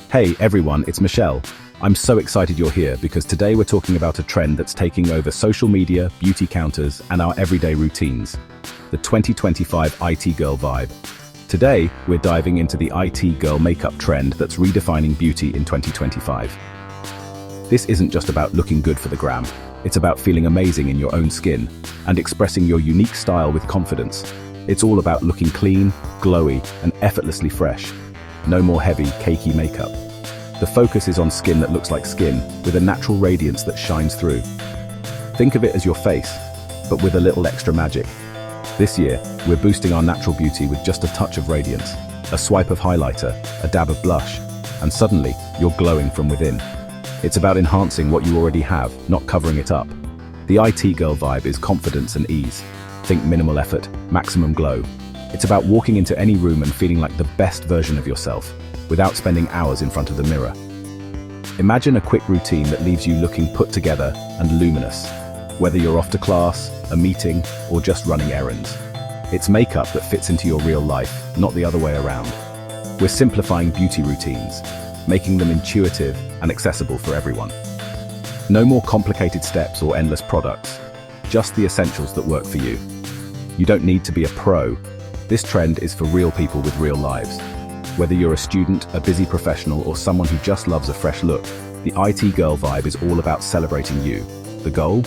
Hey everyone, it's Michelle. I'm so excited you're here because today we're talking about a trend that's taking over social media, beauty counters, and our everyday routines. The 2025 IT girl vibe. Today, we're diving into the IT girl makeup trend that's redefining beauty in 2025. This isn't just about looking good for the gram. It's about feeling amazing in your own skin and expressing your unique style with confidence. It's all about looking clean, glowy, and effortlessly fresh. No more heavy, cakey makeup. The focus is on skin that looks like skin, with a natural radiance that shines through. Think of it as your face, but with a little extra magic. This year, we're boosting our natural beauty with just a touch of radiance, a swipe of highlighter, a dab of blush, and suddenly, you're glowing from within. It's about enhancing what you already have, not covering it up. The IT girl vibe is confidence and ease. Think minimal effort, maximum glow. It's about walking into any room and feeling like the best version of yourself, without spending hours in front of the mirror. Imagine a quick routine that leaves you looking put together and luminous, whether you're off to class, a meeting, or just running errands. It's makeup that fits into your real life, not the other way around. We're simplifying beauty routines, making them intuitive and accessible for everyone. No more complicated steps or endless products, just the essentials that work for you. You don't need to be a pro. This trend is for real people with real lives. Whether you're a student, a busy professional, or someone who just loves a fresh look, the IT girl vibe is all about celebrating you. The goal?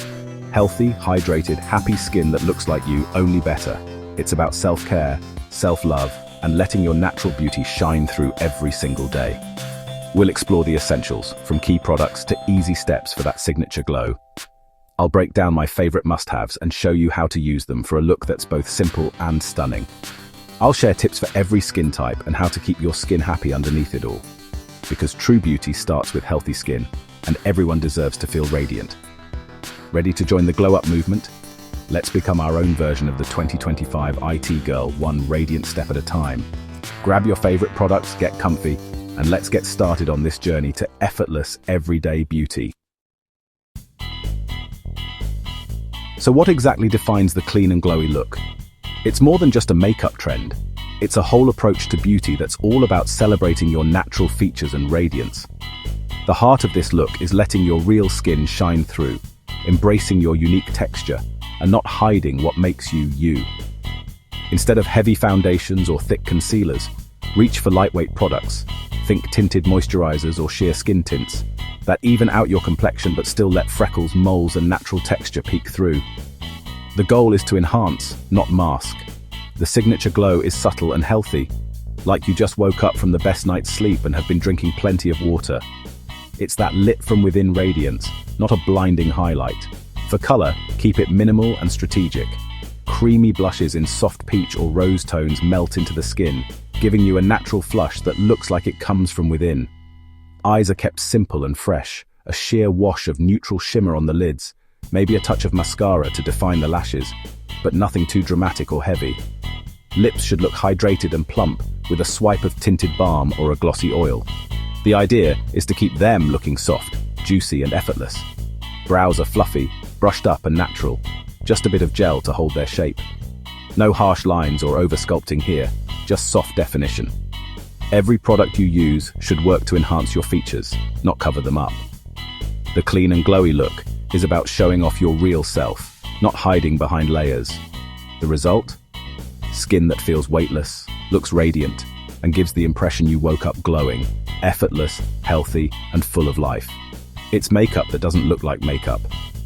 Healthy, hydrated, happy skin that looks like you, only better. It's about self-care, self-love, and letting your natural beauty shine through every single day. We'll explore the essentials, from key products to easy steps for that signature glow. I'll break down my favorite must-haves and show you how to use them for a look that's both simple and stunning. I'll share tips for every skin type and how to keep your skin happy underneath it all. Because true beauty starts with healthy skin, and everyone deserves to feel radiant. Ready to join the glow up movement? Let's become our own version of the 2025 IT girl, one radiant step at a time. Grab your favorite products, get comfy, and let's get started on this journey to effortless, everyday beauty. So what exactly defines the clean and glowy look? It's more than just a makeup trend. It's a whole approach to beauty that's all about celebrating your natural features and radiance. The heart of this look is letting your real skin shine through, embracing your unique texture, and not hiding what makes you, you. Instead of heavy foundations or thick concealers, reach for lightweight products. Think tinted moisturizers or sheer skin tints that even out your complexion but still let freckles, moles, and natural texture peek through. The goal is to enhance, not mask. The signature glow is subtle and healthy, like you just woke up from the best night's sleep and have been drinking plenty of water. It's that lit from within radiance, not a blinding highlight. For color, keep it minimal and strategic. Creamy blushes in soft peach or rose tones melt into the skin, giving you a natural flush that looks like it comes from within. Eyes are kept simple and fresh, a sheer wash of neutral shimmer on the lids, maybe a touch of mascara to define the lashes, but nothing too dramatic or heavy. Lips should look hydrated and plump, with a swipe of tinted balm or a glossy oil. The idea is to keep them looking soft, juicy, and effortless. Brows are fluffy, brushed up and natural, just a bit of gel to hold their shape. No harsh lines or over-sculpting here, just soft definition. Every product you use should work to enhance your features, not cover them up. The clean and glowy look is about showing off your real self, not hiding behind layers. The result? Skin that feels weightless, looks radiant, and gives the impression you woke up glowing, effortless, healthy, and full of life. It's makeup that doesn't look like makeup.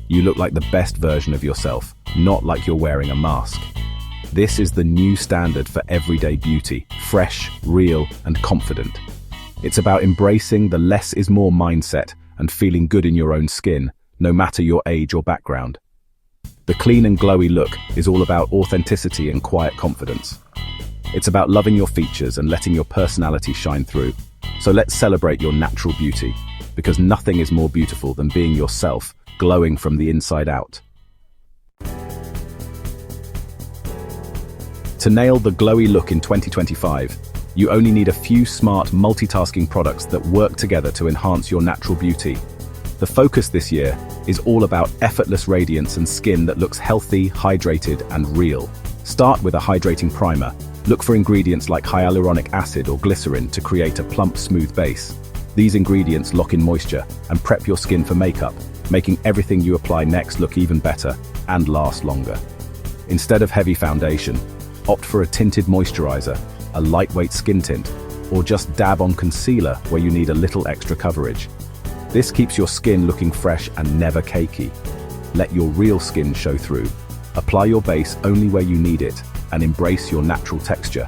You look like the best version of yourself, not like you're wearing a mask. This is the new standard for everyday beauty, fresh, real, and confident. It's about embracing the less is more mindset and feeling good in your own skin, no matter your age or background. The clean and glowy look is all about authenticity and quiet confidence. It's about loving your features and letting your personality shine through. So let's celebrate your natural beauty, because nothing is more beautiful than being yourself, glowing from the inside out. To nail the glowy look in 2025, you only need a few smart multitasking products that work together to enhance your natural beauty. The focus this year is all about effortless radiance and skin that looks healthy, hydrated, and real. Start with a hydrating primer. Look for ingredients like hyaluronic acid or glycerin to create a plump, smooth base. These ingredients lock in moisture and prep your skin for makeup, making everything you apply next look even better and last longer. Instead of heavy foundation, opt for a tinted moisturizer, a lightweight skin tint, or just dab on concealer where you need a little extra coverage. This keeps your skin looking fresh and never cakey. Let your real skin show through. Apply your base only where you need it and embrace your natural texture.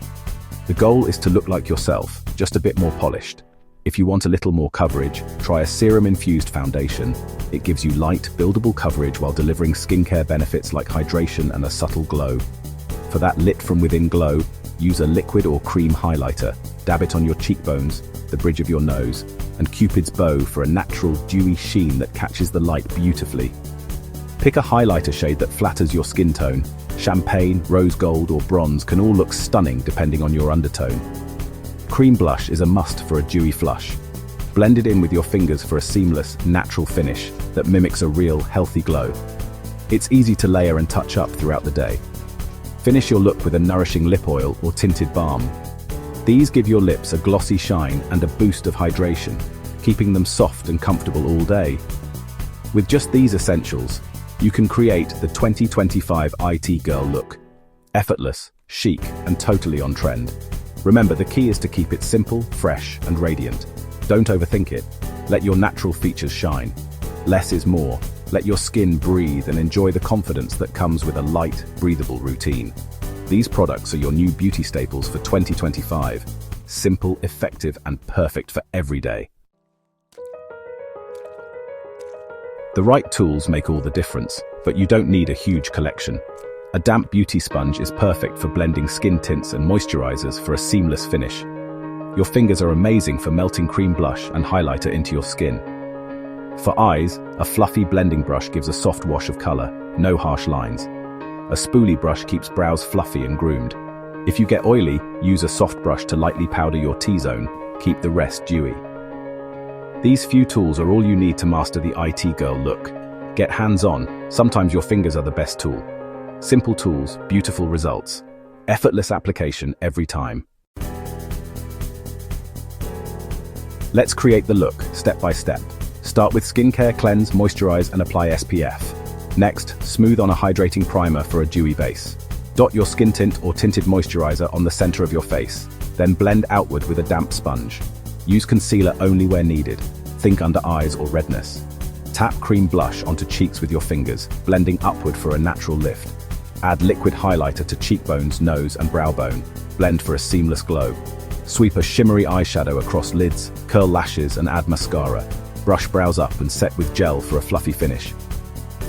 The goal is to look like yourself, just a bit more polished. If you want a little more coverage, try a serum-infused foundation. It gives you light, buildable coverage while delivering skincare benefits like hydration and a subtle glow. For that lit-from-within glow, use a liquid or cream highlighter. Dab it on your cheekbones, the bridge of your nose, and Cupid's bow for a natural, dewy sheen that catches the light beautifully. Pick a highlighter shade that flatters your skin tone. Champagne, rose gold, or bronze can all look stunning depending on your undertone. Cream blush is a must for a dewy flush. Blend it in with your fingers for a seamless, natural finish that mimics a real, healthy glow. It's easy to layer and touch up throughout the day. Finish your look with a nourishing lip oil or tinted balm. These give your lips a glossy shine and a boost of hydration, keeping them soft and comfortable all day. With just these essentials, you can create the 2025 IT girl look. Effortless, chic, and totally on trend. Remember, the key is to keep it simple, fresh, and radiant. Don't overthink it. Let your natural features shine. Less is more. Let your skin breathe and enjoy the confidence that comes with a light, breathable routine. These products are your new beauty staples for 2025. Simple, effective, and perfect for every day. The right tools make all the difference, but you don't need a huge collection. A damp beauty sponge is perfect for blending skin tints and moisturizers for a seamless finish. Your fingers are amazing for melting cream blush and highlighter into your skin. For eyes, a fluffy blending brush gives a soft wash of color, no harsh lines. A spoolie brush keeps brows fluffy and groomed. If you get oily, use a soft brush to lightly powder your T-zone, keep the rest dewy. These few tools are all you need to master the IT girl look. Get hands-on, sometimes your fingers are the best tool. Simple tools, beautiful results. Effortless application every time. Let's create the look, step by step. Start with skincare, cleanse, moisturize, and apply SPF. Next, smooth on a hydrating primer for a dewy base. Dot your skin tint or tinted moisturizer on the center of your face. Then blend outward with a damp sponge. Use concealer only where needed. Think under eyes or redness. Tap cream blush onto cheeks with your fingers, blending upward for a natural lift. Add liquid highlighter to cheekbones, nose, and brow bone. Blend for a seamless glow. Sweep a shimmery eyeshadow across lids, curl lashes, and add mascara. Brush brows up and set with gel for a fluffy finish.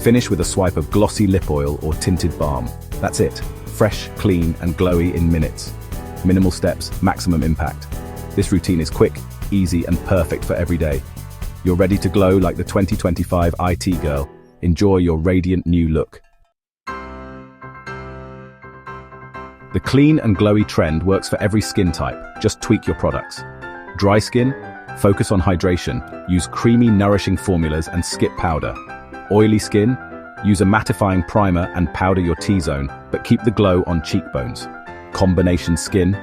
Finish with a swipe of glossy lip oil or tinted balm. That's it. Fresh, clean, and glowy in minutes. Minimal steps, maximum impact. This routine is quick, easy, and perfect for every day. You're ready to glow like the 2025 IT girl. Enjoy your radiant new look. The clean and glowy trend works for every skin type. Just tweak your products. Dry skin? Focus on hydration. Use creamy, nourishing formulas and skip powder. Oily skin? Use a mattifying primer and powder your T-zone, but keep the glow on cheekbones. Combination skin?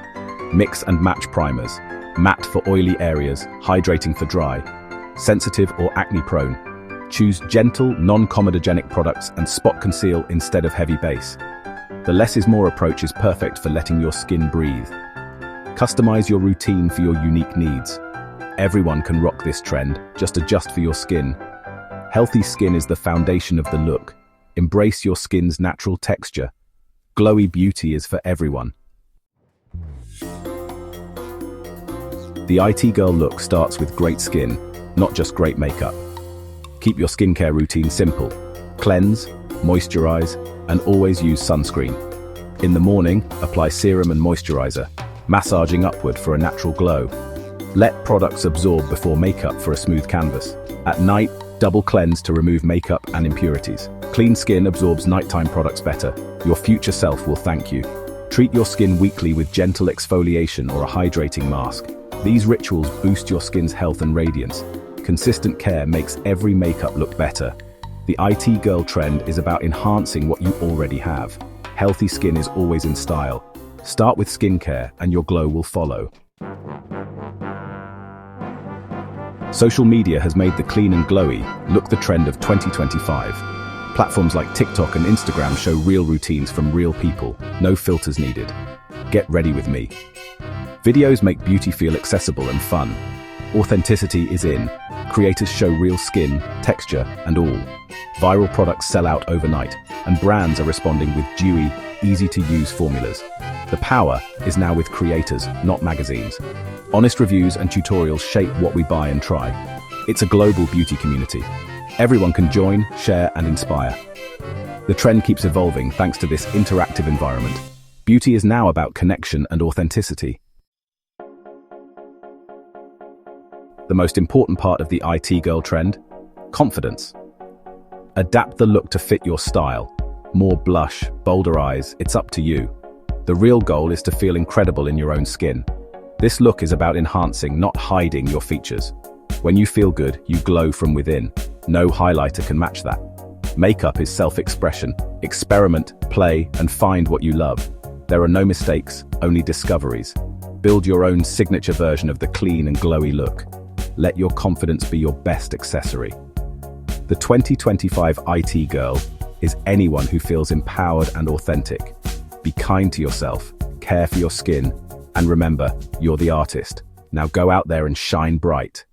Mix and match primers. Matte for oily areas, hydrating for dry. Sensitive or acne-prone? Choose gentle, non-comedogenic products and spot conceal instead of heavy base. The less is more approach is perfect for letting your skin breathe. Customize your routine for your unique needs. Everyone can rock this trend, just adjust for your skin. Healthy skin is the foundation of the look. Embrace your skin's natural texture. Glowy beauty is for everyone. The IT girl look starts with great skin, not just great makeup. Keep your skincare routine simple. Cleanse, moisturize, and always use sunscreen. In the morning, apply serum and moisturizer, massaging upward for a natural glow. Let products absorb before makeup for a smooth canvas. At night, double cleanse to remove makeup and impurities. Clean skin absorbs nighttime products better. Your future self will thank you. Treat your skin weekly with gentle exfoliation or a hydrating mask. These rituals boost your skin's health and radiance. Consistent care makes every makeup look better. The IT girl trend is about enhancing what you already have. Healthy skin is always in style. Start with skincare and your glow will follow. Social media has made the clean and glowy look the trend of 2025. Platforms like TikTok and Instagram show real routines from real people, no filters needed. Get ready with me. Videos make beauty feel accessible and fun. Authenticity is in. Creators show real skin, texture, and all. Viral products sell out overnight, and brands are responding with dewy, easy-to-use formulas. The power is now with creators, not magazines. Honest reviews and tutorials shape what we buy and try. It's a global beauty community. Everyone can join, share, and inspire. The trend keeps evolving thanks to this interactive environment. Beauty is now about connection and authenticity. The most important part of the IT girl trend? Confidence. Adapt the look to fit your style. More blush, bolder eyes, it's up to you. The real goal is to feel incredible in your own skin. This look is about enhancing, not hiding your features. When you feel good, you glow from within. No highlighter can match that. Makeup is self-expression. Experiment, play, and find what you love. There are no mistakes, only discoveries. Build your own signature version of the clean and glowy look. Let your confidence be your best accessory. The 2025 IT girl is anyone who feels empowered and authentic. Be kind to yourself, care for your skin, and remember, you're the artist. Now go out there and shine bright.